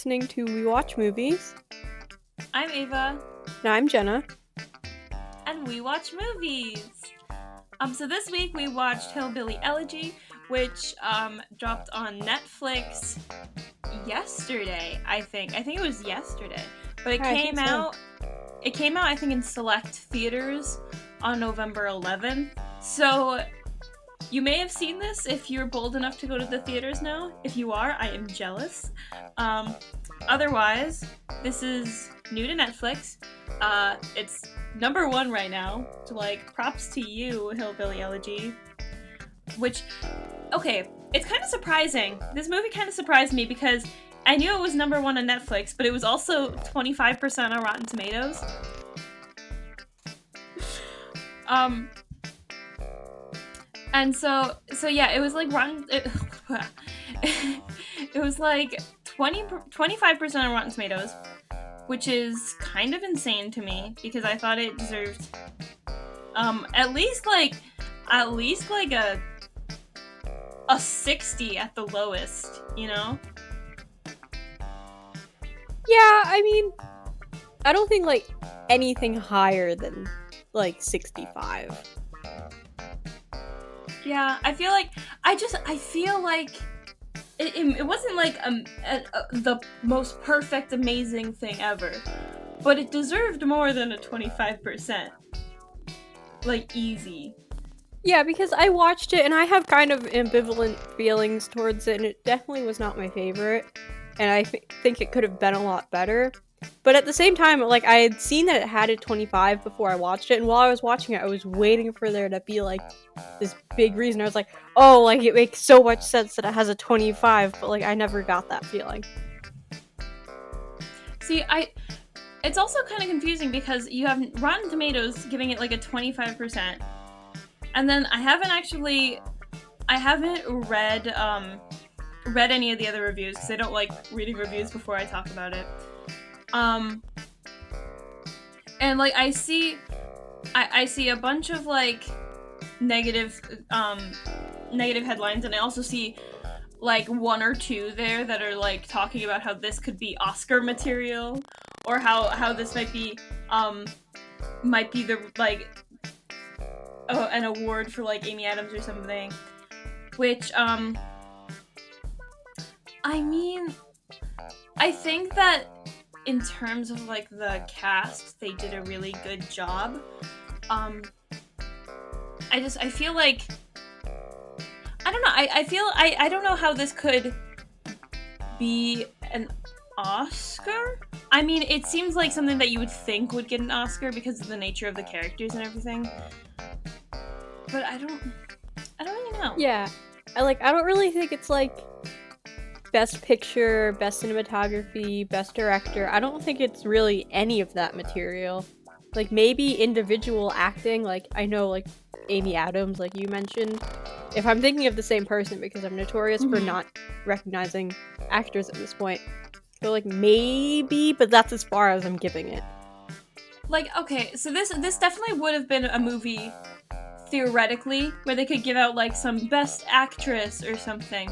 listening to We Watch Movies. I'm Ava. And I'm Jenna. And we watch movies. So this week we watched Hillbilly Elegy, which dropped on Netflix yesterday, I think. I think it was yesterday. But it came out I think in select theaters on November 11th. So you may have seen this if you're bold enough to go to the theaters now. If you are, I am jealous. Otherwise, this is new to Netflix. It's number 1 right now. So, props to you, Hillbilly Elegy. Which, okay, it's kind of surprising. This movie kind of surprised me because I knew it was number 1 on Netflix, but it was also 25% on Rotten Tomatoes. And so yeah, it was Rotten. It was 25% on Rotten Tomatoes, which is kind of insane to me because I thought it deserved at least a 60 at the lowest, you know? Yeah, I mean, I don't think anything higher than 65. Yeah, I feel like it wasn't the most perfect, amazing thing ever, but it deserved more than a 25%. Easy. Yeah, because I watched it and I have kind of ambivalent feelings towards it, and it definitely was not my favorite, and I think it could have been a lot better. But at the same time, I had seen that it had a 25 before I watched it, and while I was watching it, I was waiting for there to be, this big reason. I was like, oh, it makes so much sense that it has a 25, but, I never got that feeling. See, it's also kind of confusing because you have Rotten Tomatoes giving it, a 25%, and then I haven't read any of the other reviews, because I don't like reading reviews before I talk about it. And I see a bunch of negative headlines, and I also see 1 or 2 there that are talking about how this could be Oscar material, or how this might be the an award for Amy Adams or something, which I mean, I think that in terms of the cast, they did a really good job. I feel I don't know. I don't know how this could be an Oscar. I mean, it seems like something that you would think would get an Oscar because of the nature of the characters and everything. But I don't really know. Yeah. I don't really think it's Best Picture, Best Cinematography, Best Director. I don't think it's really any of that material. Maybe individual acting, I know, Amy Adams, you mentioned. If I'm thinking of the same person, because I'm notorious for not recognizing actors at this point. So, maybe, but that's as far as I'm giving it. Okay, so this definitely would have been a movie, theoretically, where they could give out, some Best Actress or something.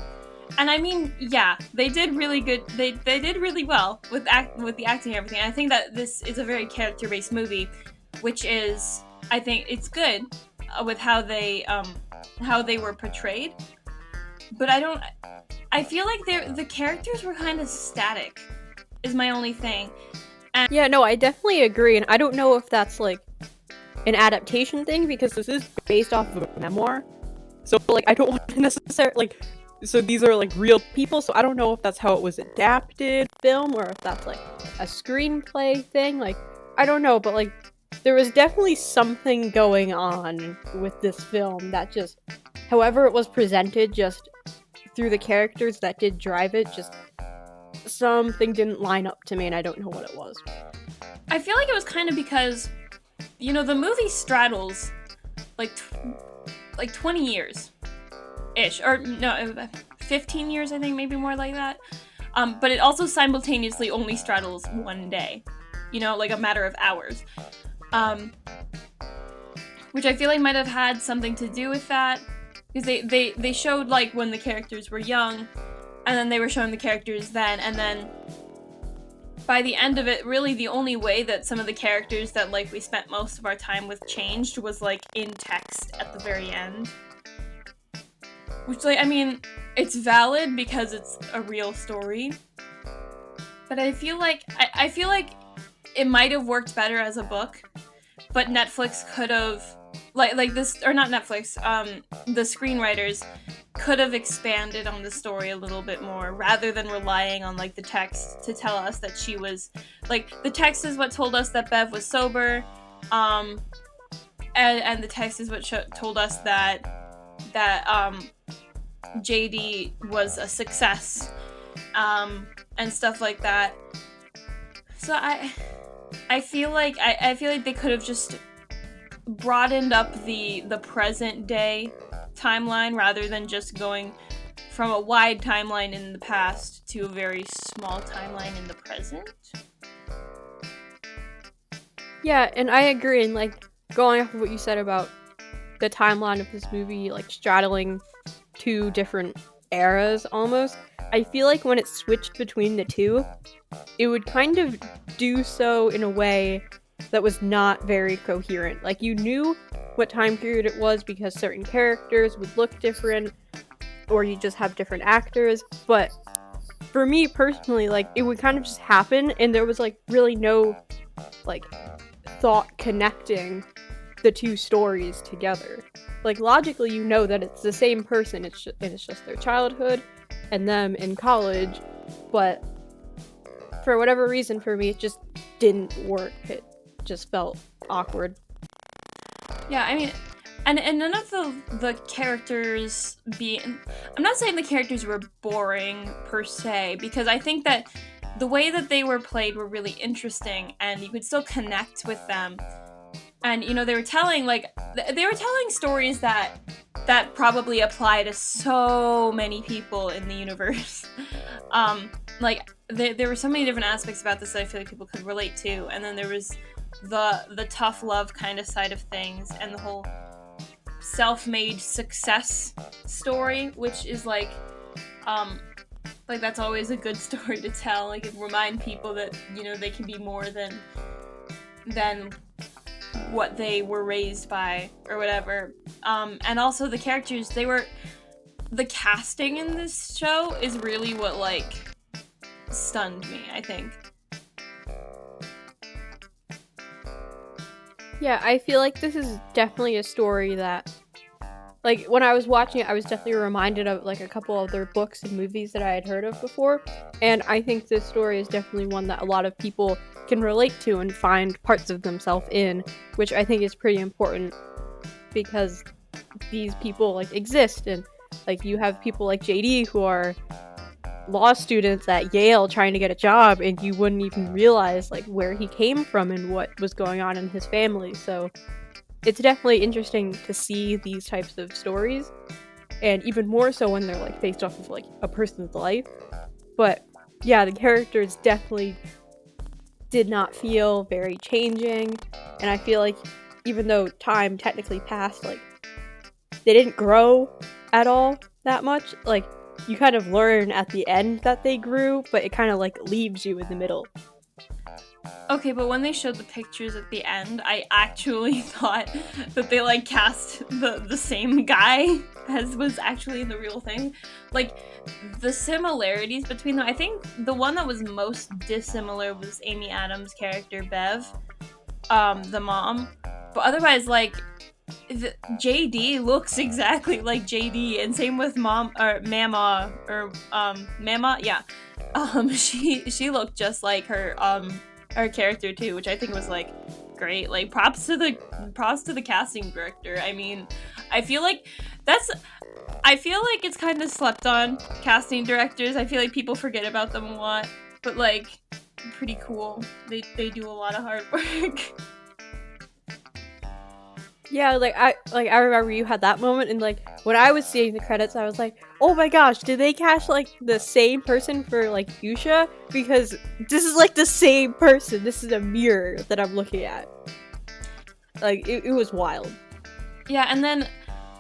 And I mean, yeah, they did really good. They did really well with the acting and everything. And I think that this is a very character-based movie, which is, I think, it's good with how they were portrayed. But I feel the characters were kind of static, is my only thing. And yeah, no, I definitely agree, and I don't know if that's an adaptation thing, because this is based off of a memoir. So I don't want to necessarily so these are real people, so I don't know if that's how it was adapted film, or if that's a screenplay thing. I don't know, but there was definitely something going on with this film that just, however it was presented, just through the characters that did drive it, just something didn't line up to me, and I don't know what it was. I feel it was kind of because, the movie straddles 20 years ish, or no, 15 years, I think, maybe more like that. But it also simultaneously only straddles one day, a matter of hours. Which I feel might have had something to do with that, because they showed when the characters were young, and then they were showing the characters then, and then by the end of it, really the only way that some of the characters that like we spent most of our time with changed was like in text at the very end. Which, like, I mean, it's valid because it's a real story. But I feel like I feel like it might have worked better as a book, but Netflix could have like this, or not Netflix, the screenwriters could have expanded on the story a little bit more rather than relying on like the text to tell us that she was like, the text is what told us that Bev was sober, and the text is what told us that JD was a success, and stuff like that. So I feel like I feel like they could have just broadened up the present day timeline rather than just going from a wide timeline in the past to a very small timeline in the present. Yeah, and I agree. And like going off of what you said about the timeline of this movie, like straddling two different eras almost, I feel like when it switched between the two, it would kind of do so in a way that was not very coherent. Like, you knew what time period it was because certain characters would look different, or you just have different actors, but for me personally, like, it would kind of just happen, and there was like really no like thought connecting the two stories together. Like, logically, you know that it's the same person, it's just their childhood and them in college, but for whatever reason, for me, it just didn't work. It just felt awkward. Yeah, I mean, and none of the characters I'm not saying the characters were boring per se, because I think that the way that they were played were really interesting, and you could still connect with them. And, you know, they were telling stories that probably apply to so many people in the universe. Like, there were so many different aspects about this that I feel like people could relate to. And then there was the tough love kind of side of things, and the whole self-made success story, which is like that's always a good story to tell. Like, it remind people that, you know, they can be more than what they were raised by or whatever. And also the characters, the casting in this show is really what like stunned me, I think. Yeah, I feel like this is definitely a story that, like, when I was watching it, I was definitely reminded of like a couple other books and movies that I had heard of before, and I think this story is definitely one that a lot of people can relate to and find parts of themselves in, which I think is pretty important, because these people like exist, and like you have people like JD who are law students at Yale trying to get a job, and you wouldn't even realize like where he came from and what was going on in his family. So it's definitely interesting to see these types of stories, and even more so when they're like based off of like a person's life. But yeah, the characters definitely did not feel very changing, and I feel like even though time technically passed, like they didn't grow at all that much. Like, you kind of learn at the end that they grew, but it kind of like leaves you in the middle. Okay, but when they showed the pictures at the end, I actually thought that they like cast the same guy as was actually in the real thing. Like, the similarities between them, I think the one that was most dissimilar was Amy Adams' character Bev, the mom. But otherwise, like, JD looks exactly like JD, and same with Mama, yeah. She looked just like her character too, which I think was like great. Like, props to the casting director. I mean, I feel like it's kind of slept on, casting directors. I feel like people forget about them a lot, but like, pretty cool. They do a lot of hard work. Yeah, I remember you had that moment, and like when I was seeing the credits, I was like, oh my gosh, did they cast like the same person for like Yusha? Because this is like the same person. This is a mirror that I'm looking at. Like, it was wild. Yeah, and then,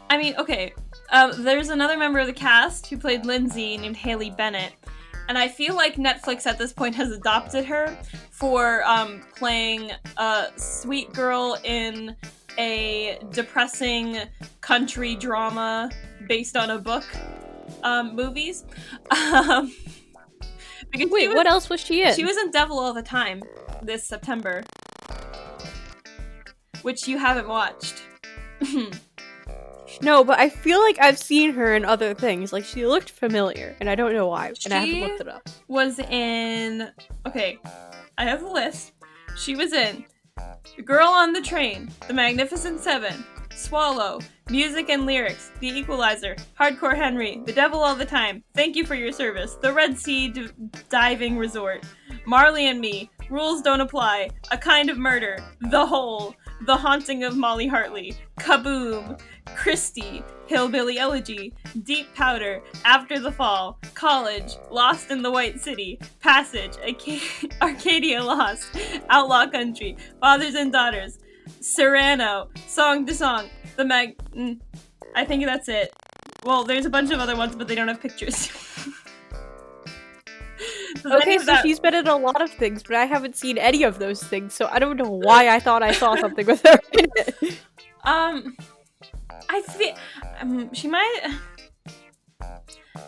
I mean, okay, there's another member of the cast who played Lindsay named Haley Bennett, And I feel like Netflix at this point has adopted her for playing a sweet girl in a depressing country drama based on a book movies. Wait, what else was she in? She was in Devil All the Time this September, which you haven't watched. No, but I feel like I've seen her in other things. Like, she looked familiar, and I don't know why, and I haven't looked it up. Was in... Okay, I have a list. She was in The Girl on the Train, The Magnificent Seven, Swallow, Music and Lyrics, The Equalizer, Hardcore Henry, The Devil All the Time, Thank You for Your Service, The Red Sea Diving Resort, Marley and Me, Rules Don't Apply, A Kind of Murder, The Hole, The Haunting of Molly Hartley, Kaboom, Christie, Hillbilly Elegy, Deep Powder, After the Fall, College, Lost in the White City, Passage, Arcadia Lost, Outlaw Country, Fathers and Daughters, Serrano, Song to Song, I think that's it. Well, there's a bunch of other ones, but they don't have pictures. Okay, so she's been in a lot of things, but I haven't seen any of those things, so I don't know why I thought I saw something with her in it. I feel she might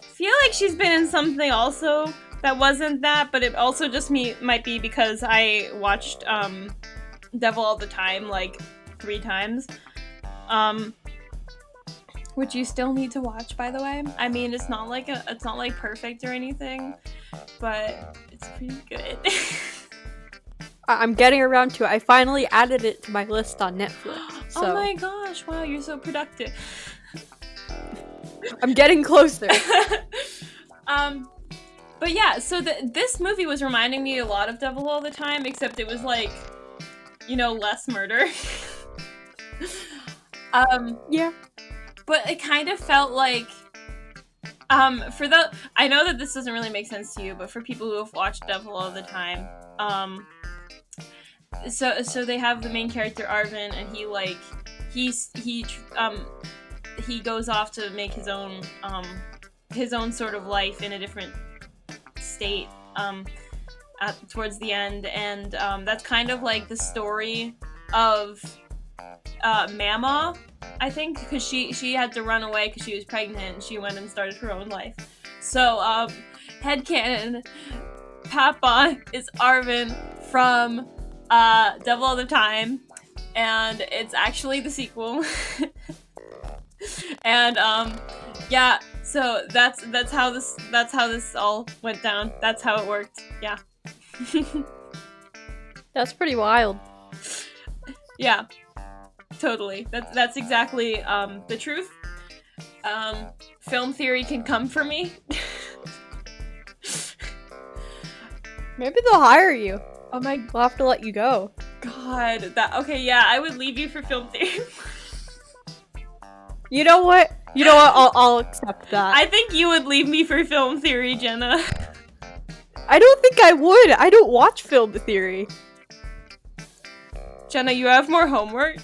feel like she's been in something also that wasn't that, but it also just might be because I watched Devil All the Time like 3 times. Which you still need to watch, by the way. I mean, it's not like perfect or anything, but it's pretty good. I'm getting around to it. I finally added it to my list on Netflix. So. Oh my gosh, wow, you're so productive. I'm getting closer. But yeah, so this movie was reminding me a lot of Devil All the Time, except it was like, less murder. Yeah. But it kind of felt like, I know that this doesn't really make sense to you, but for people who have watched Devil All the Time, so they have the main character Arvin, and he goes off to make his own sort of life in a different state, towards the end, and that's kind of like the story of Mama, I think, because she had to run away because she was pregnant, and she went and started her own life. So, headcanon, Papa is Arvin from Devil All the Time, and it's actually the sequel. And yeah, so that's how this all went down. That's how it worked. Yeah. That's pretty wild. Yeah. Totally. That's exactly the truth. Film theory can come for me. Maybe they'll hire you. Oh my We'll have to let you go. god. Okay, yeah, I would leave you for film theory. You know what? I'll accept that. I think you would leave me for film theory, Jenna. I don't think I would. I don't watch film theory. Jenna, you have more homework.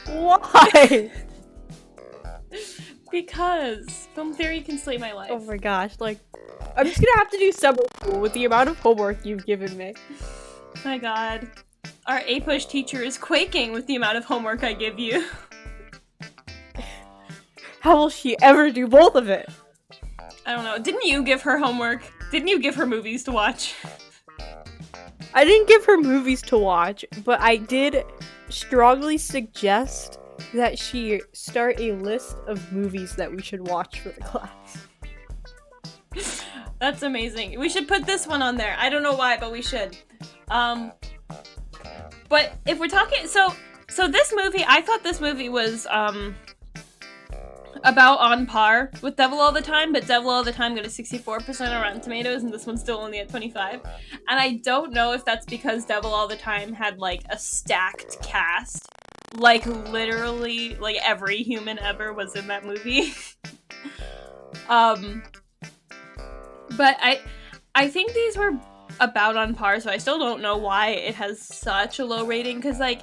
Why? Because film theory can slay my life. Oh my gosh, I'm just gonna have to do summer school with the amount of homework you've given me. My god. Our A-push teacher is quaking with the amount of homework I give you. How will she ever do both of it? I don't know. Didn't you give her homework? Didn't you give her movies to watch? I didn't give her movies to watch, but I did strongly suggest that she start a list of movies that we should watch for the class. That's amazing. We should put this one on there. I don't know why, but we should. But if we're talking, so this movie, I thought this movie was about on par with Devil All the Time, but Devil All the Time got a 64% on Rotten Tomatoes, and this one's still only at 25. And I don't know if that's because Devil All the Time had like a stacked cast, like literally, like every human ever was in that movie. But I think these were about on par, so I still don't know why it has such a low rating, because like,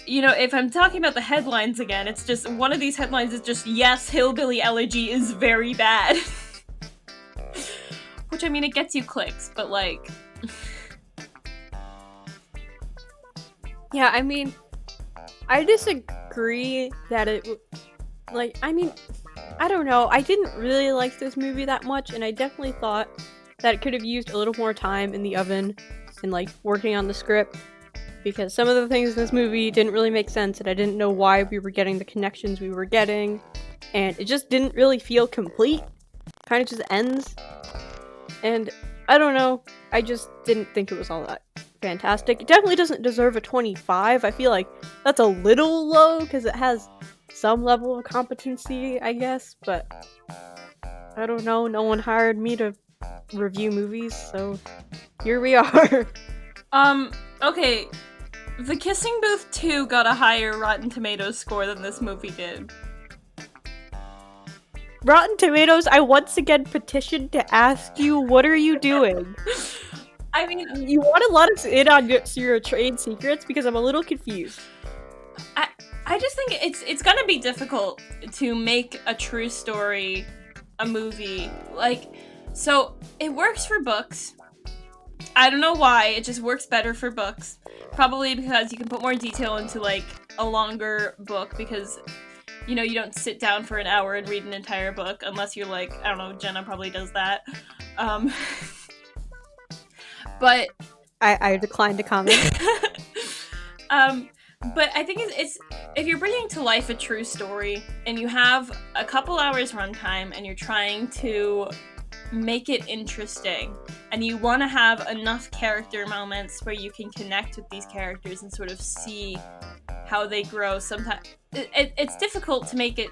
if I'm talking about the headlines again, it's just, one of these headlines is just, yes, Hillbilly Elegy is very bad. Which, I mean, it gets you clicks, but, like... Yeah, I mean, I disagree that it... Like, I mean, I don't know. I didn't really like this movie that much, and I definitely thought that it could have used a little more time in the oven and, like, working on the script. Because some of the things in this movie didn't really make sense, and I didn't know why we were getting the connections we were getting. And it just didn't really feel complete. Kind of just ends. And I don't know. I just didn't think it was all that fantastic. It definitely doesn't deserve a 25. I feel like that's a little low because it has some level of competency, I guess. But I don't know. No one hired me to review movies, so here we are. Okay. The Kissing Booth 2 got a higher Rotten Tomatoes score than this movie did. Rotten Tomatoes, I once again petitioned to ask you, what are you doing? I mean, you want to let us in on your trade secrets? Because I'm a little confused. I just think it's gonna be difficult to make a true story a movie. Like, so it works for books. I don't know why, it just works better for books. Probably because you can put more detail into, like, a longer book, because, you know, you don't sit down for an hour and read an entire book, unless you're like, I don't know, Jenna probably does that. But... I decline to comment. But I think it's if you're bringing to life a true story, and you have a couple hours runtime, and you're trying to make it interesting, and you want to have enough character moments where you can connect with these characters and sort of see how they grow. Sometimes it's difficult to make it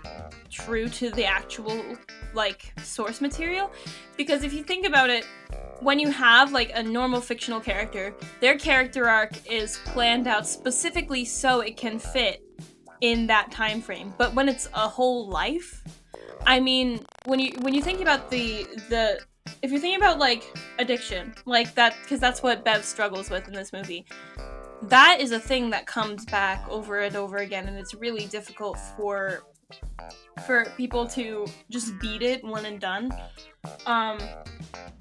true to the actual, like, source material, because if you think about it, when you have, like, a normal fictional character, their character arc is planned out specifically so it can fit in that time frame. But when it's a whole life, I mean, when you think about if you're thinking about, like, addiction, like that, because that's what Bev struggles with in this movie, that is a thing that comes back over and over again, and it's really difficult for people to just beat it one and done.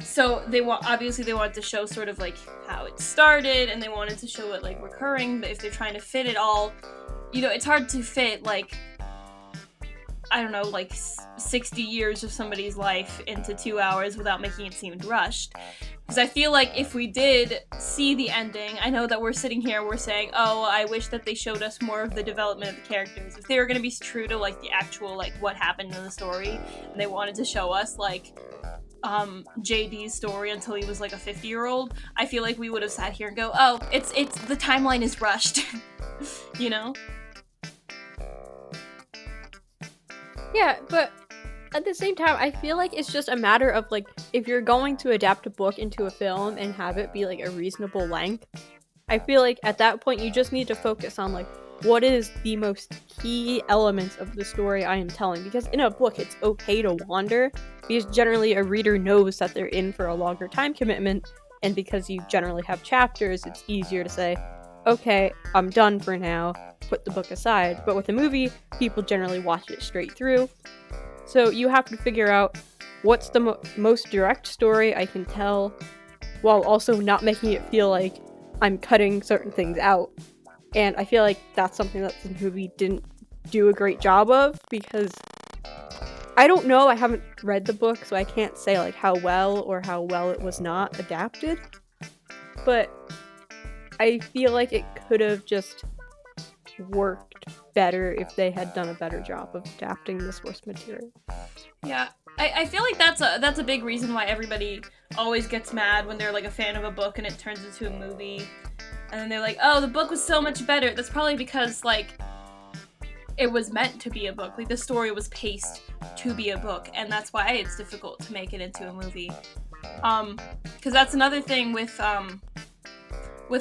So they wanted to show sort of, like, how it started, and they wanted to show it, like, recurring, but if they're trying to fit it all, you know, it's hard to fit, like, I don't know, like 60 years of somebody's life into 2 hours without making it seem rushed. Because I feel like if we did see the ending, I know that we're sitting here, we're saying, oh, I wish that they showed us more of the development of the characters. If they were going to be true to, like, the actual, like, what happened in the story, and they wanted to show us, like, JD's story until he was, like, a 50-year-old, I feel like we would have sat here and go, oh, it's the timeline is rushed. You know? Yeah, but at the same time, I feel like it's just a matter of, like, if you're going to adapt a book into a film and have it be, like, a reasonable length, I feel like at that point you just need to focus on, like, what is the most key elements of the story I am telling. Because in a book, it's okay to wander, because generally a reader knows that they're in for a longer time commitment, and because you generally have chapters, it's easier to say, okay, I'm done for now, put the book aside. But with a movie, people generally watch it straight through. So you have to figure out what's the most direct story I can tell, while also not making it feel like I'm cutting certain things out. And I feel like that's something that this movie didn't do a great job of, because I don't know, I haven't read the book, so I can't say, like, how well it was not adapted. But I feel like it could have just worked better if they had done a better job of adapting the source material. Yeah, I feel like that's a big reason why everybody always gets mad when they're, like, a fan of a book and it turns into a movie. And then they're like, oh, the book was so much better. That's probably because, like, it was meant to be a book. Like, the story was paced to be a book, and that's why it's difficult to make it into a movie. Because that's another thing with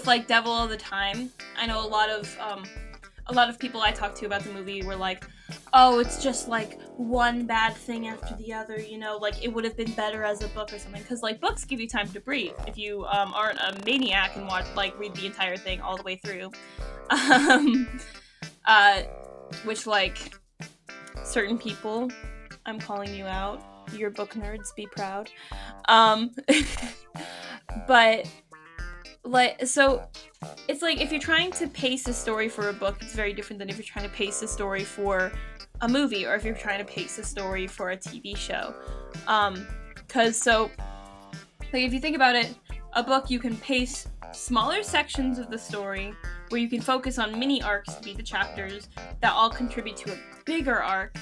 like, Devil All the Time. I know a lot of people I talked to about the movie were like, oh, it's just, like, one bad thing after the other, you know, like, it would have been better as a book or something, because, like, books give you time to breathe if you aren't a maniac and read the entire thing all the way through. Which, like, certain people, I'm calling you out, Your book nerds be proud. Um, but like, so it's like if you're trying to pace a story for a book, it's very different than if you're trying to pace a story for a movie, or if you're trying to pace a story for a TV show. Because so, like, if you think about it, a book, you can pace smaller sections of the story where you can focus on mini arcs to be the chapters that all contribute to a bigger arc.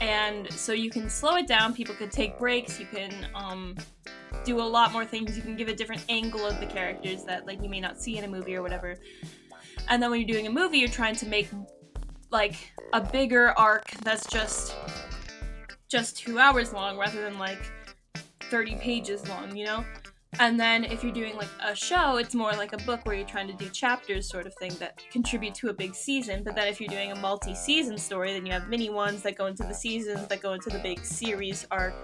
And so you can slow it down, people could take breaks, you can do a lot more things, you can give a different angle of the characters that like you may not see in a movie or whatever. And then when you're doing a movie, you're trying to make like a bigger arc that's just 2 hours long rather than like 30 pages long, you know? And then if you're doing like a show, it's more like a book where you're trying to do chapters sort of thing that contribute to a big season. But then if you're doing a multi-season story, then you have mini ones that go into the seasons, that go into the big series arc.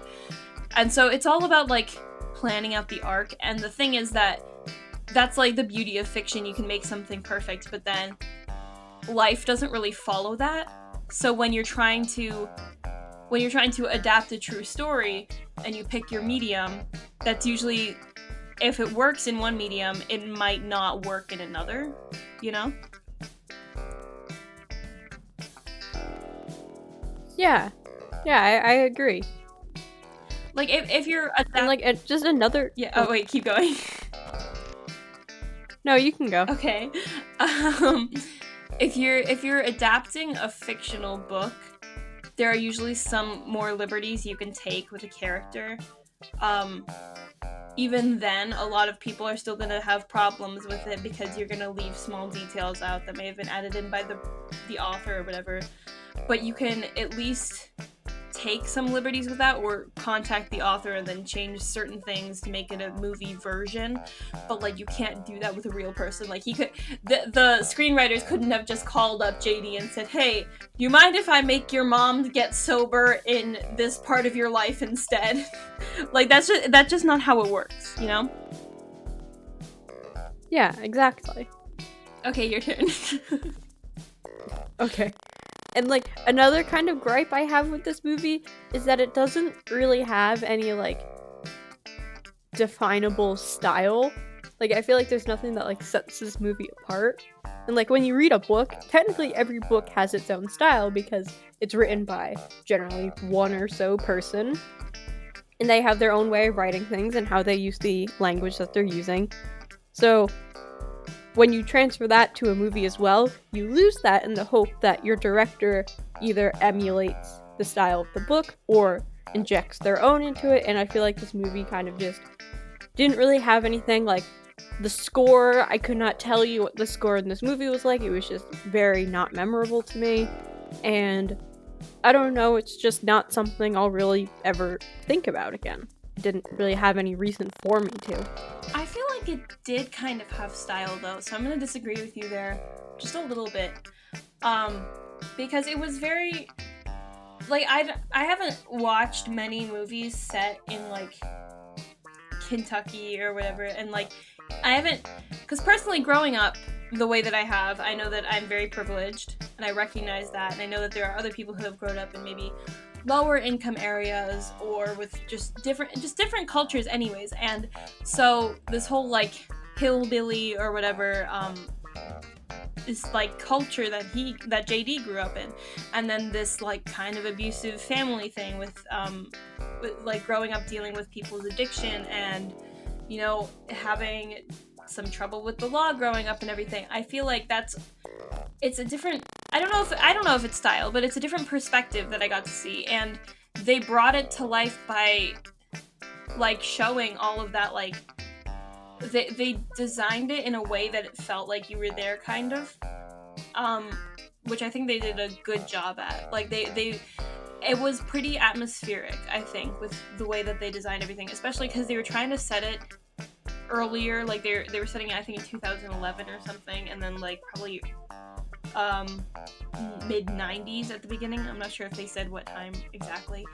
And so it's all about like planning out the arc. And the thing is that that's like the beauty of fiction. You can make something perfect, but then life doesn't really follow that. So when you're trying to adapt a true story and you pick your medium, that's usually, if it works in one medium, it might not work in another, you know? Yeah, I agree. Like if you're and like it's just another. Yeah. Oh wait, keep going. No, you can go. Okay. If you're adapting a fictional book, there are usually some more liberties you can take with a character. Even then, a lot of people are still gonna have problems with it because you're gonna leave small details out that may have been added in by the author or whatever. But you can at least take some liberties with that, or contact the author and then change certain things to make it a movie version. But like you can't do that with a real person. Like the screenwriters couldn't have just called up JD and said, hey, do you mind if I make your mom get sober in this part of your life instead? Like that's just not how it works, you know? Yeah, exactly. Okay, your turn. Okay. And, like, another kind of gripe I have with this movie is that it doesn't really have any, like, definable style. Like, I feel like there's nothing that, like, sets this movie apart. And, like, when you read a book, technically every book has its own style because it's written by generally one or so person. And they have their own way of writing things and how they use the language that they're using. So when you transfer that to a movie as well, you lose that in the hope that your director either emulates the style of the book or injects their own into it. And I feel like this movie kind of just didn't really have anything. Like, the score, I could not tell you what the score in this movie was like. It was just very not memorable to me. And I don't know, it's just not something I'll really ever think about again. It didn't really have any reason for me to. I feel like it did kind of have style though, so I'm gonna disagree with you there just a little bit. Because it was very, like, I haven't watched many movies set in like Kentucky or whatever, and like I haven't, because personally growing up the way that I have, I know that I'm very privileged and I recognize that, and I know that there are other people who have grown up in maybe lower income areas or with just different cultures anyways. And so this whole like hillbilly or whatever is like culture that JD grew up in, and then this like kind of abusive family thing with like growing up dealing with people's addiction and, you know, having some trouble with the law growing up and everything. I feel like it's a different, I don't know if it's style, but it's a different perspective that I got to see, and they brought it to life by like showing all of that. Like they designed it in a way that it felt like you were there, kind of, which I think they did a good job at. Like it was pretty atmospheric, I think, with the way that they designed everything, especially because they were trying to set it earlier. Like they were setting it, I think, in 2011 or something, and then like probably mid 90s at the beginning. I'm not sure if they said what time exactly,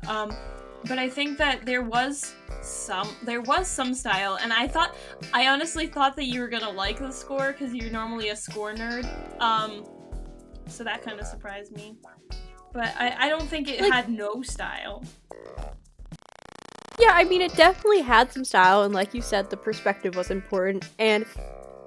but I think that there was some style, and I honestly thought that you were gonna like the score because you're normally a score nerd, so that kind of surprised me. but I don't think it had no style. Yeah, I mean, it definitely had some style, and like you said, the perspective was important. And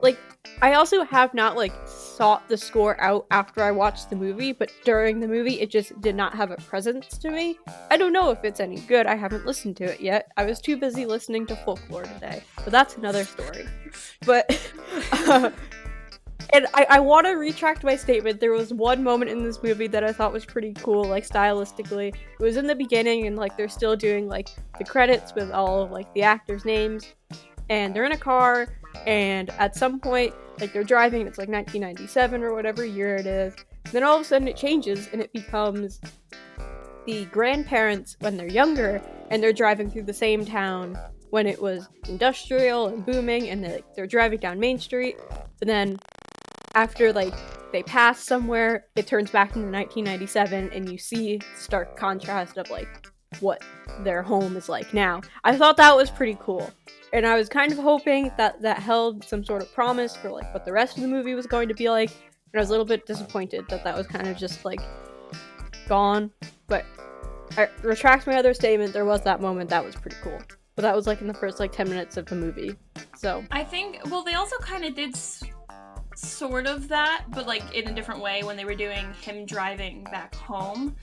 like, I also have not like sought the score out after I watched the movie, but during the movie, it just did not have a presence to me. I don't know if it's any good. I haven't listened to it yet. I was too busy listening to folklore today, but that's another story. But and I want to retract my statement. There was one moment in this movie that I thought was pretty cool, like stylistically. It was in the beginning, and like they're still doing like the credits with all of like the actors' names, and they're in a car, and at some point, like they're driving, and it's like 1997 or whatever year it is. Then all of a sudden it changes, and it becomes the grandparents when they're younger, and they're driving through the same town when it was industrial and booming, and they're driving down Main Street. But then after like they pass somewhere, it turns back into 1997, and you see stark contrast of like what their home is like now. I thought that was pretty cool, and I was kind of hoping that that held some sort of promise for like what the rest of the movie was going to be like. And I was a little bit disappointed that that was kind of just like gone. But I retract my other statement. There was that moment that was pretty cool, but that was like in the first like 10 minutes of the movie. So I think, well, they also kind of did sort of that, but like in a different way when they were doing him driving back home.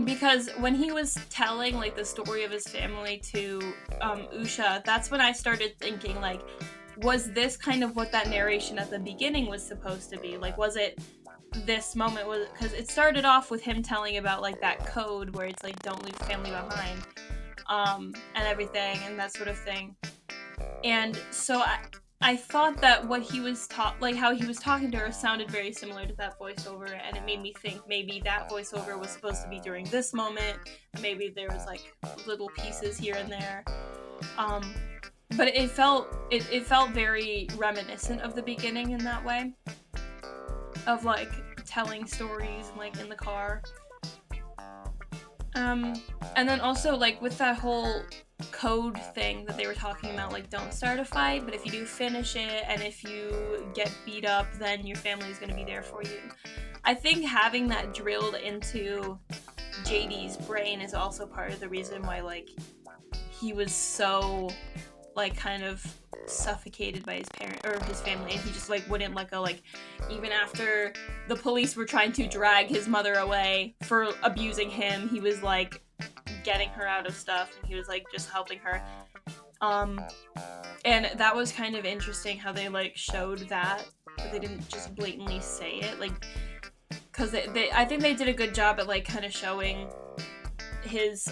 Because when he was telling like the story of his family to Usha, that's when I started thinking like, was this kind of what that narration at the beginning was supposed to be? Like, was it this moment? Was because it started off with him telling about like that code where it's like don't leave family behind, and everything and that sort of thing. And so I thought that what he was like how he was talking to her sounded very similar to that voiceover, and it made me think maybe that voiceover was supposed to be during this moment. Maybe there was like little pieces here and there. But it felt very reminiscent of the beginning in that way, of like telling stories and like in the car. And then also like with that whole code thing that they were talking about, like don't start a fight, but if you do finish it, and if you get beat up, then your family is going to be there for you. I think having that drilled into JD's brain is also part of the reason why like he was so like kind of suffocated by his parent or his family, and he just like wouldn't let go. Like even after the police were trying to drag his mother away for abusing him, he was like getting her out of stuff, and he was like just helping her. And that was kind of interesting how they like showed that, but they didn't just blatantly say it, like because they I think they did a good job at like kind of showing his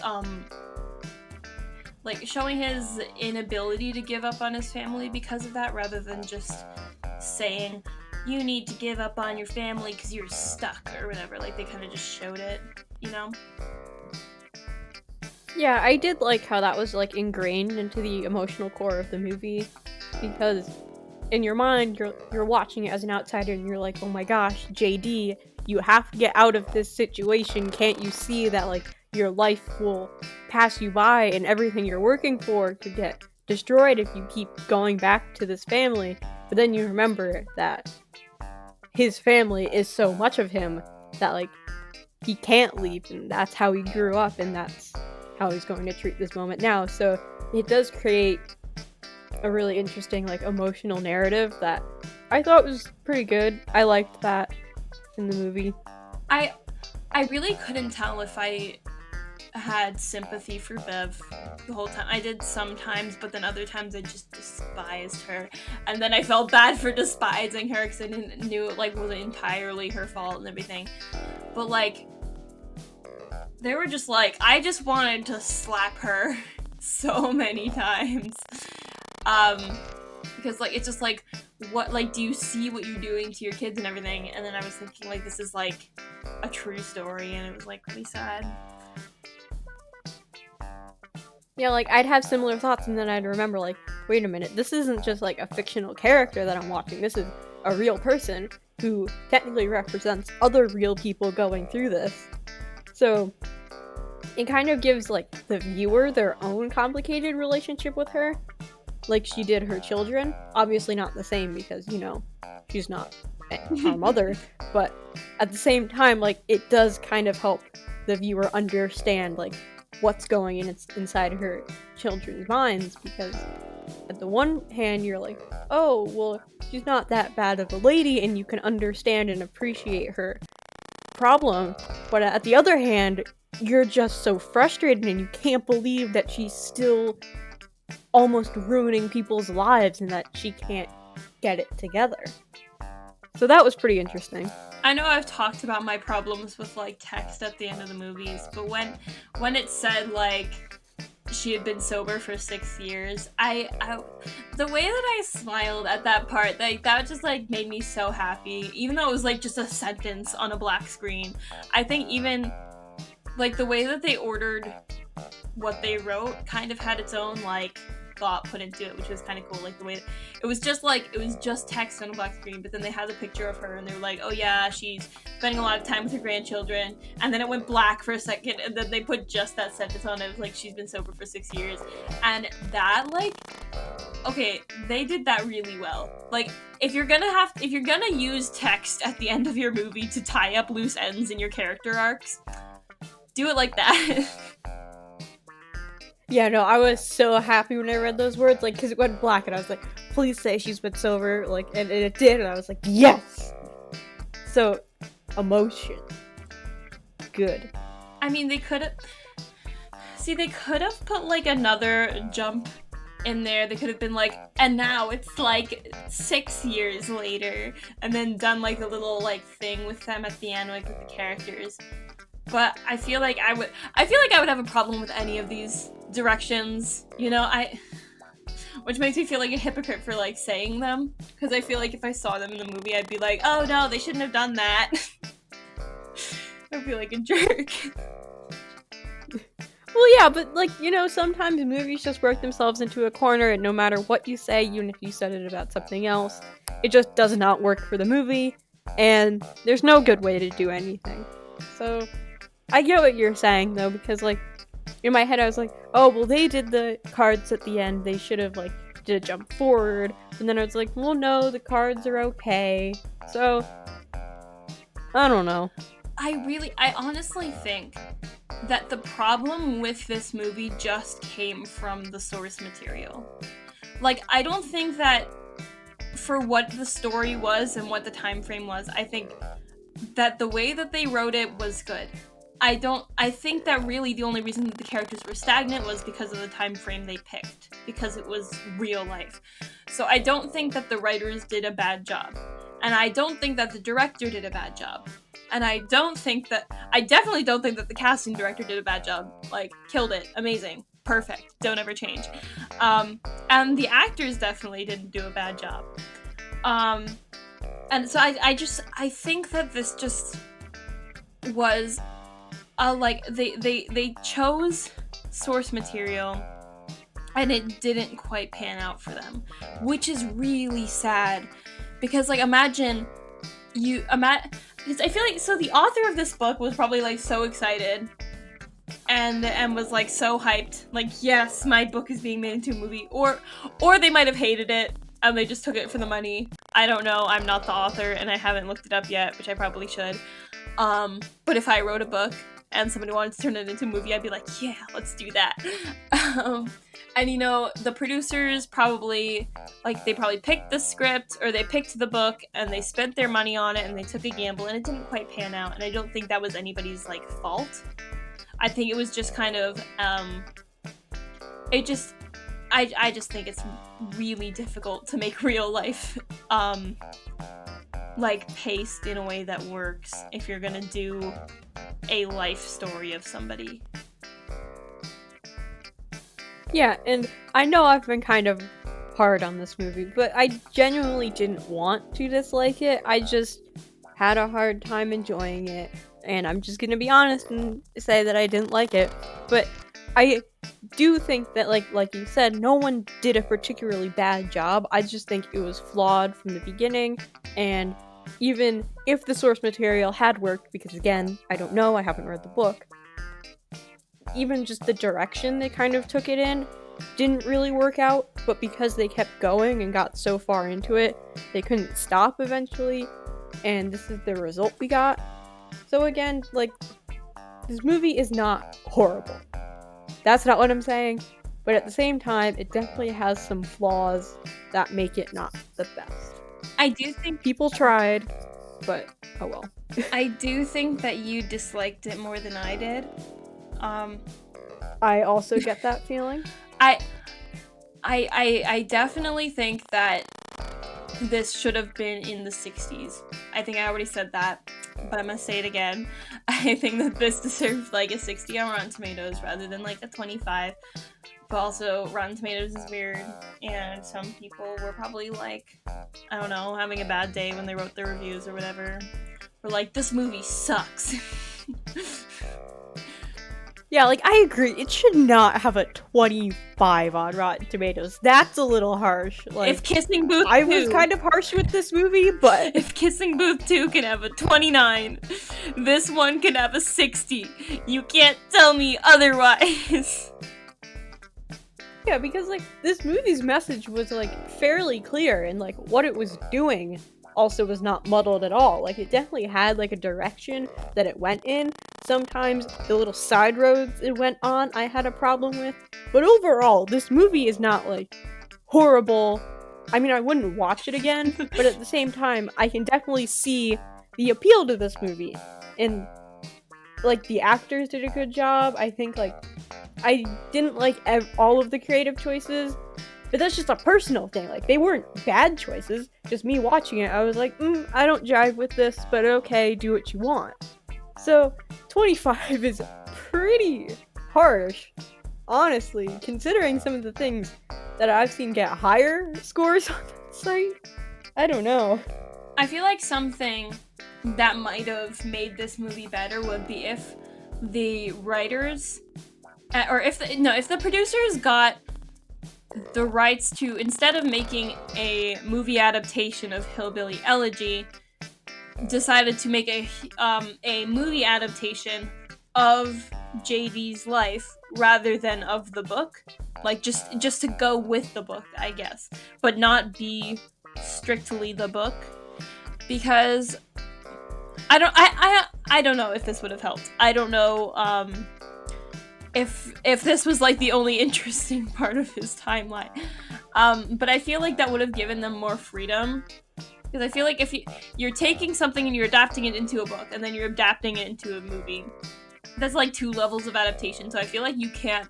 like showing his inability to give up on his family because of that, rather than just saying you need to give up on your family because you're stuck or whatever. Like they kind of just showed it, you know? yeah, I did like how that was like ingrained into the emotional core of the movie, because in your mind you're watching it as an outsider, and you're like, oh my gosh, JD, you have to get out of this situation. Can't you see that like your life will pass you by and everything you're working for could get destroyed if you keep going back to this family? But then you remember that his family is so much of him that like he can't leave, and that's how he grew up, and that's how he's going to treat this moment now. So it does create a really interesting like emotional narrative that I thought was pretty good. I liked that in the movie. I really couldn't tell if I had sympathy for Bev the whole time. I did sometimes, but then other times I just despised her, and then I felt bad for despising her because I didn't knew it like wasn't entirely her fault and everything. But like they were just like, I just wanted to slap her so many times. Because like it's just like, what, like, do you see what you're doing to your kids and everything? And then I was thinking like this is like a true story, and it was like really sad. Yeah, like I'd have similar thoughts, and then I'd remember like, wait a minute, this isn't just like a fictional character that I'm watching. This is a real person who technically represents other real people going through this. So it kind of gives like the viewer their own complicated relationship with her, like she did her children. Obviously not the same, because you know she's not our mother, but at the same time, like, it does kind of help the viewer understand, like, what's going inside her children's minds, because at the one hand, you're like, oh, well, she's not that bad of a lady, and you can understand and appreciate her problem, but at the other hand, you're just so frustrated and you can't believe that she's still almost ruining people's lives and that she can't get it together. So that was pretty interesting. I know I've talked about my problems with, like, text at the end of the movies, but when it said, like, she had been sober for 6 years, I the way that I smiled at that part, like, that just, like, made me so happy, even though it was, like, just a sentence on a black screen. I think even, like, the way that they ordered what they wrote kind of had its own, like, thought put into it, which was kind of cool. Like, the way it was just text on a black screen, but then they had a picture of her and they were like, oh yeah, she's spending a lot of time with her grandchildren, and then it went black for a second and then they put just that sentence on it. It was like, she's been sober for 6 years, and that, like, okay, they did that really well. Like, if you're gonna use text at the end of your movie to tie up loose ends in your character arcs, do it like that. Yeah, no, I was so happy when I read those words, like, because it went black, and I was like, please say she's been sober, like, and it did, and I was like, yes! So, emotion. Good. I mean, they could have put, like, another jump in there. They could have been like, and now it's, like, 6 years later, and then done, like, a little, like, thing with them at the end, like, with the characters. But I feel like I would have a problem with any of these directions, you know, which makes me feel like a hypocrite for, like, saying them, because I feel like if I saw them in the movie, I'd be like, oh no, they shouldn't have done that. I'd feel like a jerk. Well, yeah, but, like, you know, sometimes movies just work themselves into a corner, and no matter what you say, even if you said it about something else, it just does not work for the movie, and there's no good way to do anything. So, I get what you're saying, though, because, like, in my head I was like, oh, well, they did the cards at the end, they should have, like, did a jump forward, and then I was like, well, no, the cards are okay, so, I don't know. I honestly think that the problem with this movie just came from the source material. Like, I don't think that for what the story was and what the time frame was, I think that the way that they wrote it was good. I think that really the only reason that the characters were stagnant was because of the time frame they picked, because it was real life. So I don't think that the writers did a bad job. And I don't think that the director did a bad job. And I definitely don't think that the casting director did a bad job. Like, killed it. Amazing. Perfect. Don't ever change. And the actors definitely didn't do a bad job. And so I think that this just was like, they chose source material and it didn't quite pan out for them, which is really sad, because, like, because I feel like, so the author of this book was probably, like, so excited and was, like, so hyped, like, yes, my book is being made into a movie, or they might have hated it and they just took it for the money. I don't know, I'm not the author and I haven't looked it up yet, which I probably should. But if I wrote a book and somebody wanted to turn it into a movie, I'd be like, yeah, let's do that. And, you know, the producers probably, like, they probably picked the script, or they picked the book, and they spent their money on it, and they took a gamble, and it didn't quite pan out, and I don't think that was anybody's, like, fault. I think it was just kind of, I just think it's really difficult to make real life, like, paced in a way that works if you're gonna do a life story of somebody. Yeah, and I know I've been kind of hard on this movie, but I genuinely didn't want to dislike it. I just had a hard time enjoying it, and I'm just gonna be honest and say that I didn't like it. But I do think that, like you said, no one did a particularly bad job. I just think it was flawed from the beginning, and even if the source material had worked, because again, I don't know, I haven't read the book, even just the direction they kind of took it in didn't really work out, but because they kept going and got so far into it, they couldn't stop eventually. and this is the result we got. So again, like, this movie is not horrible. That's not what I'm saying, but at the same time, it definitely has some flaws that make it not the best. I do think People tried, but oh well. I do think that you disliked it more than I did. I also get that feeling. I definitely think that this should have been in the 60s. I think I already said that, but I'm gonna say it again. I think that this deserved like a 60 on Rotten Tomatoes rather than like a 25. But also, Rotten Tomatoes is weird, and some people were probably like, I don't know, having a bad day when they wrote their reviews or whatever. Were like, this movie sucks. Yeah, like, I agree. It should not have a 25 on Rotten Tomatoes. That's a little harsh. Like, If Kissing Booth 2, I was kind of harsh with this movie, but if Kissing Booth 2 can have a 29, this one can have a 60. You can't tell me otherwise. yeah, because, like, this movie's message was, like, fairly clear, and, like, what it was doing also was not muddled at all. Like, it definitely had, like, a direction that it went in. Sometimes the little side roads it went on, I had a problem with. But overall, this movie is not, like, horrible. I mean, I wouldn't watch it again, but at the same time, I can definitely see the appeal to this movie. And, like, the actors did a good job. I think, like, I didn't like all of the creative choices, but that's just a personal thing. Like, they weren't bad choices. Just me watching it, I was like, I don't jive with this, but okay, do what you want. So, 25 is pretty harsh, honestly, considering some of the things that I've seen get higher scores on that site. I don't know. I feel like something that might have made this movie better would be if the writers, or if the producers got the rights to, instead of making a movie adaptation of Hillbilly Elegy, decided to make a movie adaptation of JD's life rather than of the book, like just to go with the book, I guess, but not be strictly the book, because I don't know if this would have helped. I don't know if this was like the only interesting part of his timeline, but I feel like that would have given them more freedom. Because I feel like if you're taking something and you're adapting it into a book, and then you're adapting it into a movie, that's like 2 levels of adaptation. So I feel like you can't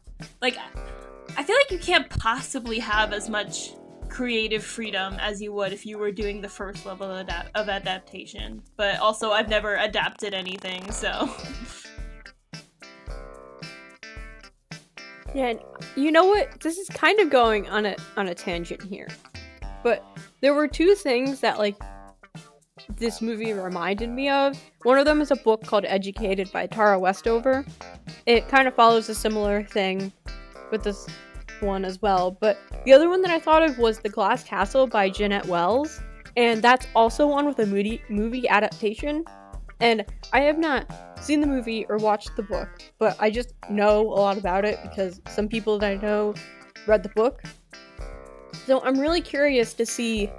possibly have as much creative freedom as you would if you were doing the first level of adaptation. But also, I've never adapted anything, so. Yeah, and you know what? This is kind of going on a tangent here. But there were 2 things that, like, this movie reminded me of. One of them is a book called Educated by Tara Westover. It kind of follows a similar thing with this one as well. But the other one that I thought of was The Glass Castle by Jeanette Wells. And that's also one with a movie adaptation. And I have not seen the movie or watched the book, but I just know a lot about it because some people that I know read the book. So I'm really curious to see,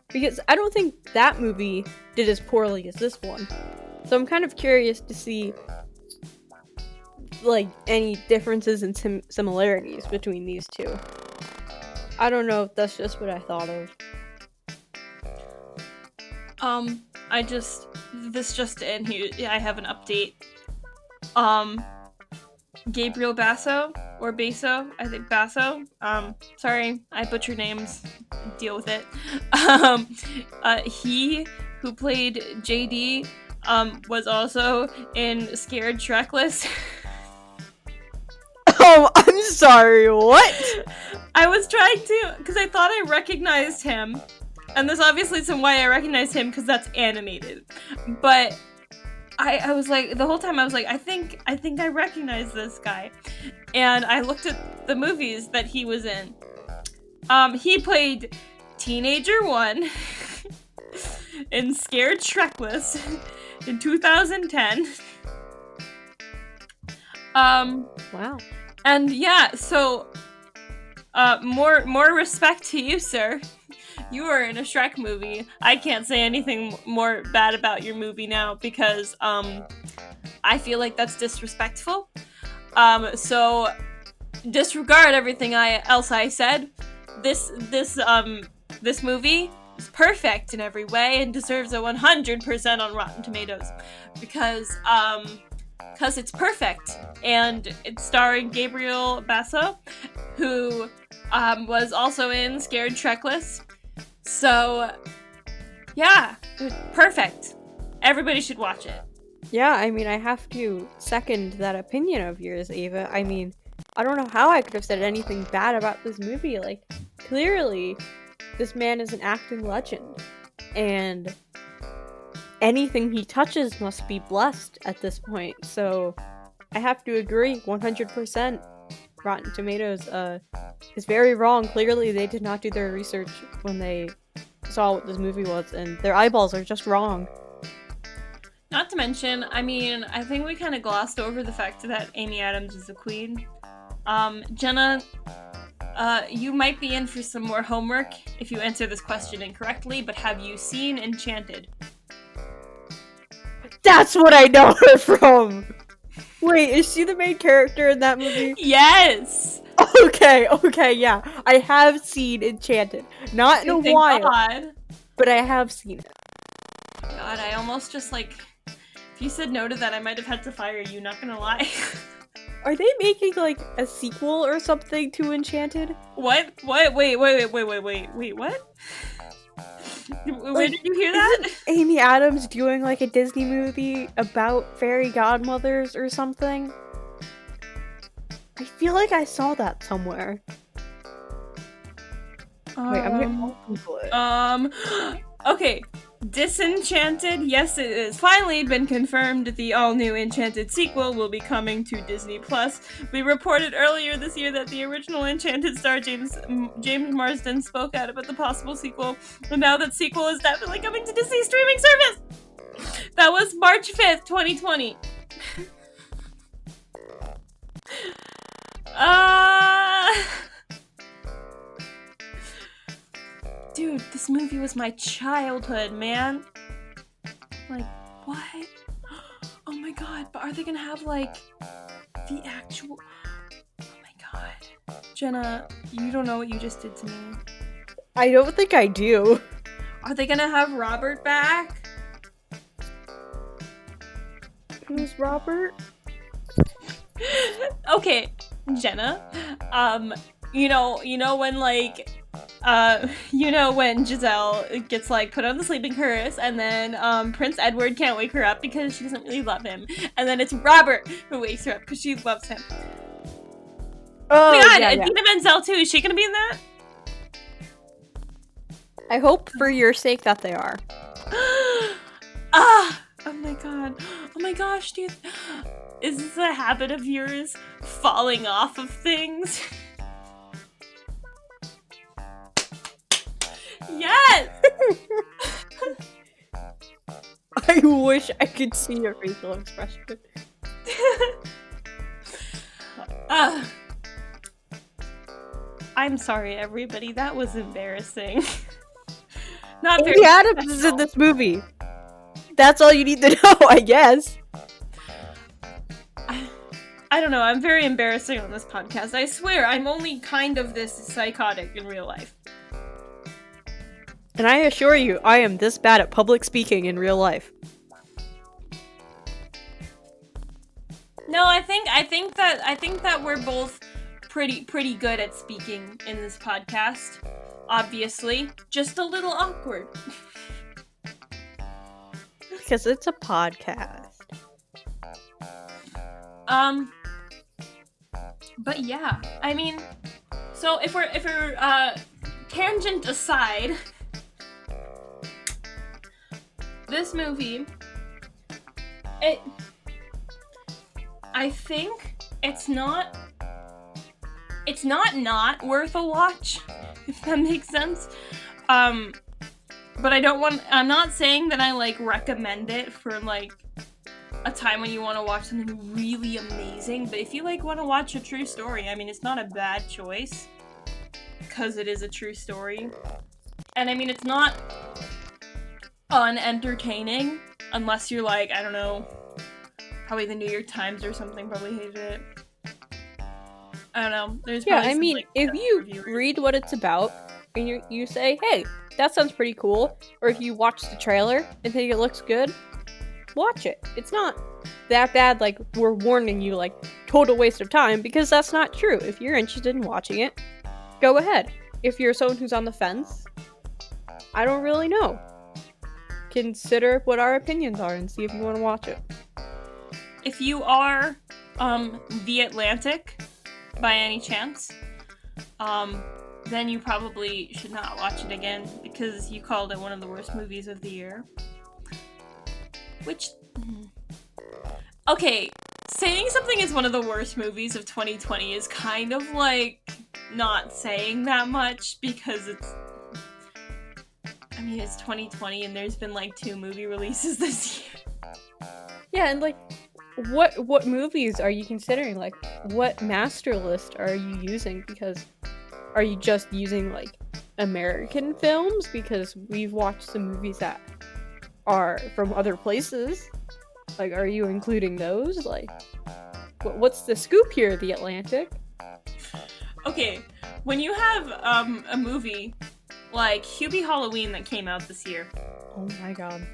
because I don't think that movie did as poorly as this one. So I'm kind of curious to see, like, any differences and similarities between these 2. I don't know if that's just what I thought of. This just in here, I have an update. Gabriel Basso, or Basso, I think Basso. Sorry, I butcher names. Deal with it. He who played JD, was also in Scared Shrekless. Oh, I'm sorry, what? I was trying to, because I thought I recognized him. And there's obviously some why I recognize him, because that's animated. But I was like, the whole time I was like, I think I recognize this guy. And I looked at the movies that he was in. He played Teenager 1 in Scared Shrekless in 2010. Wow. And yeah, so more respect to you, sir, You are in a Shrek movie. I can't say anything more bad about your movie now because I feel like that's disrespectful. So disregard everything else I said. This movie is perfect in every way and deserves a 100% on Rotten Tomatoes because it's perfect, and it's starring Gabriel Basso, who was also in Scared Shrekless. So yeah, perfect. Everybody should watch it. Yeah, I mean, I have to second that opinion of yours, Ava. I mean, I don't know how I could have said anything bad about this movie. Like, clearly, this man is an acting legend, and anything he touches must be blessed at this point. So, I have to agree, 100%. Rotten Tomatoes is very wrong. Clearly, they did not do their research when they saw what this movie was, and their eyeballs are just wrong. Not to mention, I mean, I think we kind of glossed over the fact that Amy Adams is a queen. Jenna, you might be in for some more homework if you answer this question incorrectly, but have you seen Enchanted? That's what I know her from! Wait, is she the main character in that movie? Yes! Okay, yeah. I have seen Enchanted. Not in a while, God. but I have seen it. God, I almost just, like... If you said no to that, I might have had to fire you, not gonna lie. Are they making, like, a sequel or something to Enchanted? What? Wait, what? Where did you hear that? Isn't Amy Adams doing, like, a Disney movie about fairy godmothers or something? I feel like I saw that somewhere. Wait, I'm gonna Google it. Okay. Disenchanted, yes it is finally been confirmed the all-new Enchanted sequel will be coming to Disney+. We reported earlier this year that the original Enchanted star James Marsden spoke out about the possible sequel, and now that sequel is definitely coming to Disney streaming service! That was March 5th, 2020. Dude, this movie was my childhood, man. Like, what? Oh my god, but are they gonna have, like, the actual... Oh my god. Jenna, you don't know what you just did to me. I don't think I do. Are they gonna have Robert back? Who's Robert? Okay, Jenna. You know when, like... when Giselle gets, like, put on the sleeping curse, and then, Prince Edward can't wake her up because she doesn't really love him. And then it's Robert who wakes her up because she loves him. Oh, my god, yeah. Idina Menzel too, is she gonna be in that? I hope for your sake that they are. Oh my god. Oh my gosh, dude. Is this a habit of yours? Falling off of things? Yes! I wish I could see your facial expression. I'm sorry, everybody. That was embarrassing. Not very. Amy Adams is in this movie. That's all you need to know, I guess. I don't know. I'm very embarrassing on this podcast. I swear, I'm only kind of this psychotic in real life. And I assure you, I am this bad at public speaking in real life. No, I think that we're both pretty good at speaking in this podcast. Obviously, just a little awkward. Because it's a podcast. But yeah, I mean, so if we're tangent aside, this movie, I think it's not worth a watch, if that makes sense. But I'm not saying that I, like, recommend it for, like, a time when you want to watch something really amazing, but if you, like, want to watch a true story, I mean, it's not a bad choice, because it is a true story. And I mean, it's not unentertaining, unless you're like, I don't know, probably the New York Times or something probably hated it. I don't know. There's Yeah, probably I some, mean, like, if you reviewers. read what it's about and you say, hey, that sounds pretty cool, or if you watch the trailer and think it looks good, watch it. It's not that bad, like, we're warning you, like, total waste of time, because that's not true. If you're interested in watching it, go ahead. If you're someone who's on the fence, I don't really know. Consider what our opinions are and see if you want to watch it. If you are The Atlantic by any chance, then you probably should not watch it again because you called it one of the worst movies of the year. Which, okay, saying something is one of the worst movies of 2020 is kind of like not saying that much because it's 2020 and there's been like 2 movie releases this year. Yeah, and like, what movies are you considering? Like, what master list are you using? Because are you just using like American films? Because we've watched some movies that are from other places. Like, are you including those? Like, what's the scoop here, The Atlantic? Okay, when you have a movie like Hubie Halloween that came out this year. Oh my god.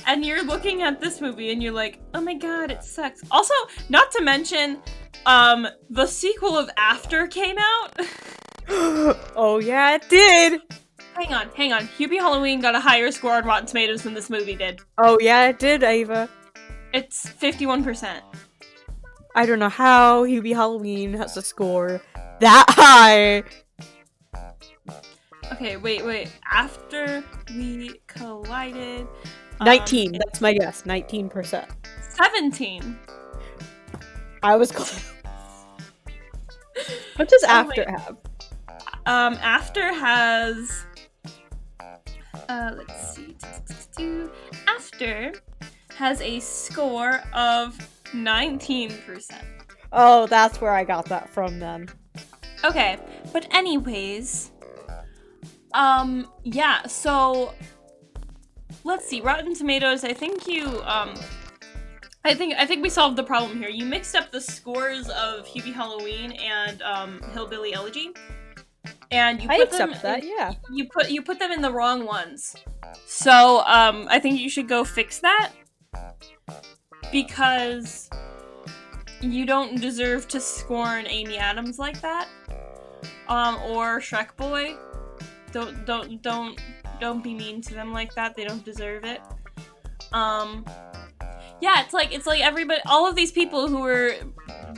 And you're looking at this movie and you're like, oh my god, it sucks. Also, not to mention, the sequel of After came out. Oh yeah, it did! Hang on. Hubie Halloween got a higher score on Rotten Tomatoes than this movie did. Oh yeah, it did, Ava. It's 51%. I don't know how Hubie Halloween has a score that high. Okay, wait. After We Collided... 19, that's my guess. 19%. 17. I was close. What does After have? After has... let's see. After has a score of 19%. Oh, that's where I got that from then. Okay, but anyways... yeah, so... Let's see, Rotten Tomatoes, I think you, I think we solved the problem here. You mixed up the scores of Hubie Halloween and, Hillbilly Elegy. And you put them yeah. You put them in the wrong ones. So, I think you should go fix that. Because you don't deserve to scorn Amy Adams like that. Or Shrek Boy. Don't be mean to them like that. They don't deserve it. Yeah, it's like everybody, all of these people who were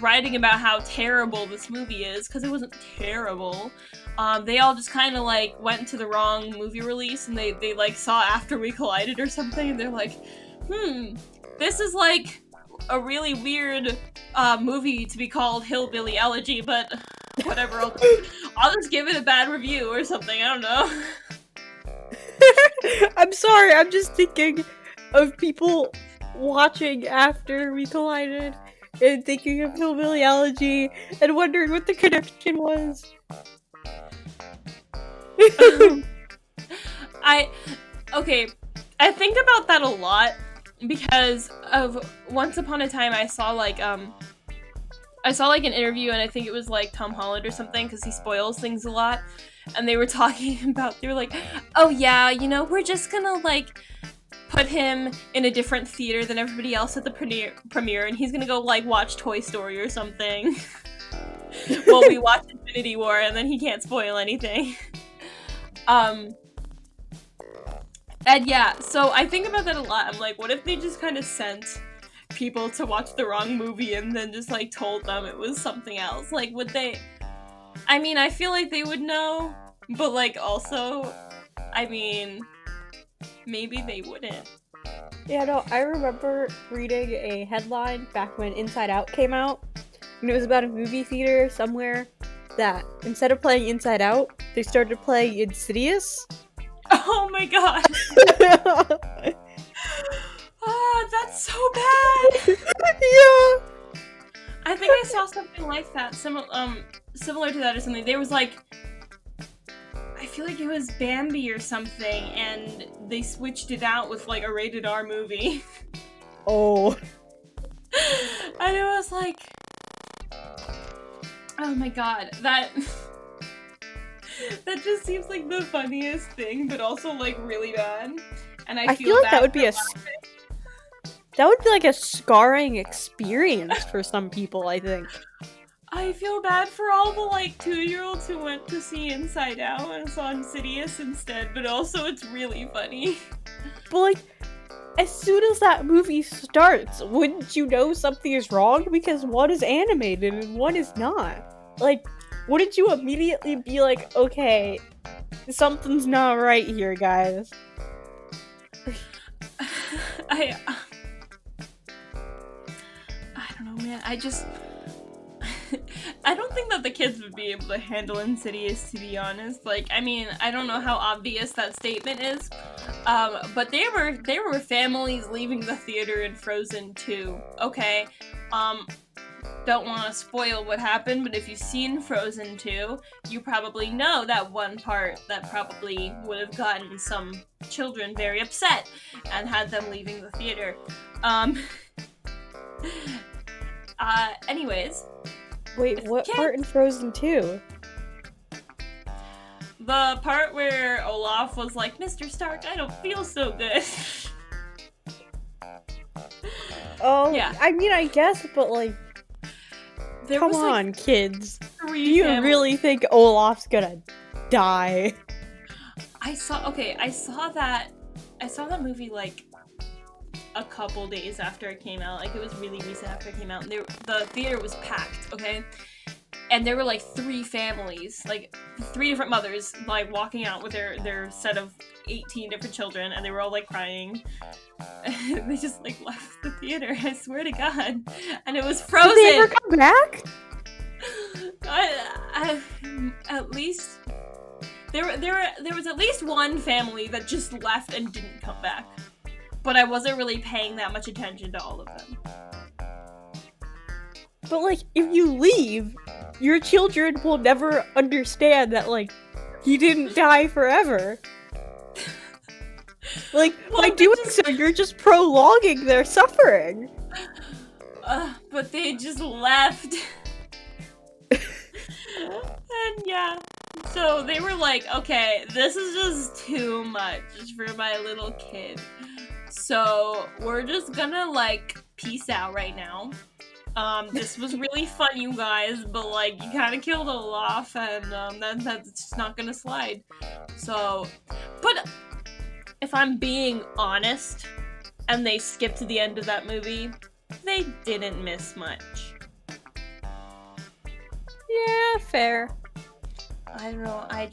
writing about how terrible this movie is, because it wasn't terrible, they all just kind of like went to the wrong movie release and they like saw After We Collided or something and they're like, this is like a really weird movie to be called Hillbilly Elegy, but whatever, I'll just give it a bad review or something, I don't know. I'm sorry, I'm just thinking of people watching After We Collided and thinking of Hillbilly Elegy and wondering what the connection was. I think about that a lot because of Once Upon a Time I saw like an interview and I think it was like Tom Holland or something because he spoils things a lot. And they were talking about, they were like, oh yeah, we're just gonna like put him in a different theater than everybody else at the premiere and he's gonna go like watch Toy Story or something while we watch Infinity War and then he can't spoil anything. And yeah, so I think about that a lot. I'm like, what if they just kind of sent people to watch the wrong movie and then just like told them it was something else? Like, would they... I mean, I feel like they would know, but like also, I mean, maybe they wouldn't. Yeah, no, I remember reading a headline back when Inside Out came out, and it was about a movie theater somewhere that instead of playing Inside Out, they started playing Insidious. Oh my god! Oh, that's so bad! Yeah! I think I saw something like that, similar to that or something. There was like, feel like it was Bambi or something, and they switched it out with like a rated R movie. Oh. And it was like, oh my god, that just seems like the funniest thing, but also like really bad. And I feel like bad that would be that would be like a scarring experience for some people, I think. I feel bad for all the like 2-year-olds who went to see Inside Out and saw Insidious instead, but also it's really funny. But like, as soon as that movie starts, wouldn't you know something is wrong? Because one is animated and one is not. Like, wouldn't you immediately be like, okay, something's not right here, guys? I don't know, man. I don't think that the kids would be able to handle Insidious, to be honest. Like, I mean, I don't know how obvious that statement is, but they were families leaving the theater in Frozen 2, okay? Don't want to spoil what happened, but if you've seen Frozen 2, you probably know that one part that probably would have gotten some children very upset and had them leaving the theater. Anyways. Wait, what part in Frozen 2? The part where Olaf was like, Mr. Stark, I don't feel so good. Oh, yeah. I mean, I guess, but like, come on, like, kids. Do you really think Olaf's gonna die? I saw that movie like a couple days after it came out. Like, it was really recent after it came out, and the theater was packed, okay? And there were like 3 families, like 3 different mothers, like walking out with their set of 18 different children, and they were all like crying. And they just like left the theater, I swear to God. And it was Frozen. Did they ever come back? At least there was at least one family that just left and didn't come back. But I wasn't really paying that much attention to all of them. But like, if you leave, your children will never understand that like he didn't die forever. Like, well, by doing so, you're just prolonging their suffering. But they just left. And yeah, so they were like, okay, this is just too much for my little kid. So we're just gonna like peace out right now. This was really fun, you guys, but like you kind of killed Olaf, and that's just not gonna slide. So, but if I'm being honest, and they skipped to the end of that movie, they didn't miss much. Yeah, fair. I don't know, I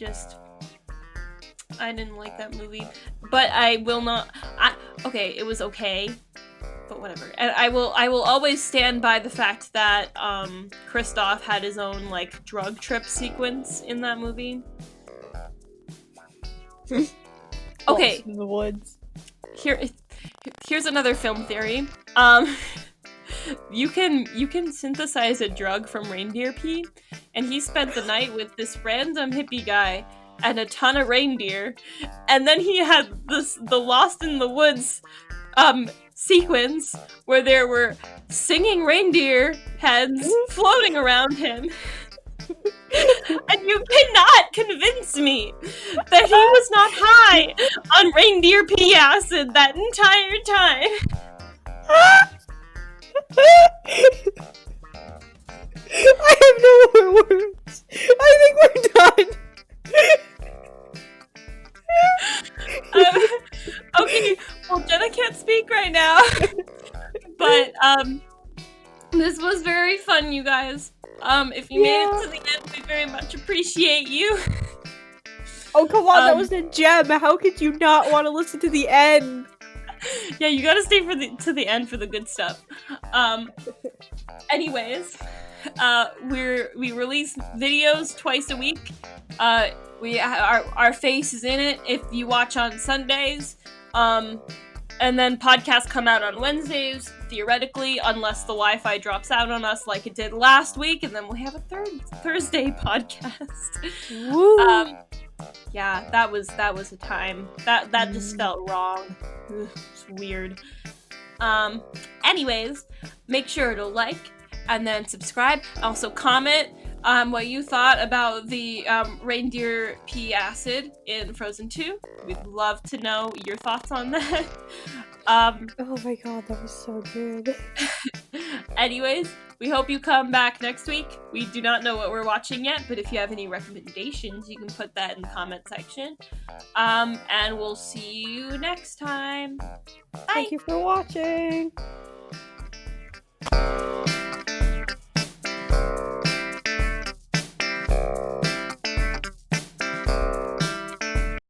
didn't like that movie, but I will not, okay, it was okay, but whatever. And I will always stand by the fact that, Kristoff had his own, like, drug trip sequence in that movie. Okay. In the woods. Here's another film theory. You can synthesize a drug from reindeer pee, and he spent the night with this random hippie guy and a ton of reindeer, and then he had the Lost in the Woods sequence where there were singing reindeer heads floating around him. And you cannot convince me that he was not high on reindeer pee acid that entire time. I have no more words. I think we're done. Okay, well, Jenna can't speak right now. But, this was very fun, you guys. If you made it to the end, we very much appreciate you. Oh, come on, that was a gem. How could you not want to listen to the end? Yeah, you gotta stay to the end for the good stuff. Anyways, we release videos twice a week. Our face is in it if you watch on Sundays. And then podcasts come out on Wednesdays, theoretically, unless the Wi-Fi drops out on us like it did last week, and then we'll have a Thursday podcast. Woo. Yeah, that was a time. That just felt wrong. Ugh, it's weird. Anyways, make sure to like and then subscribe. Also comment what you thought about the reindeer pea acid in Frozen 2. We'd love to know your thoughts on that. Oh my god, that was so good. Anyways, we hope you come back next week. We do not know what we're watching yet, but if you have any recommendations, you can put that in the comment section. And we'll see you next time. Bye! Thank you for watching.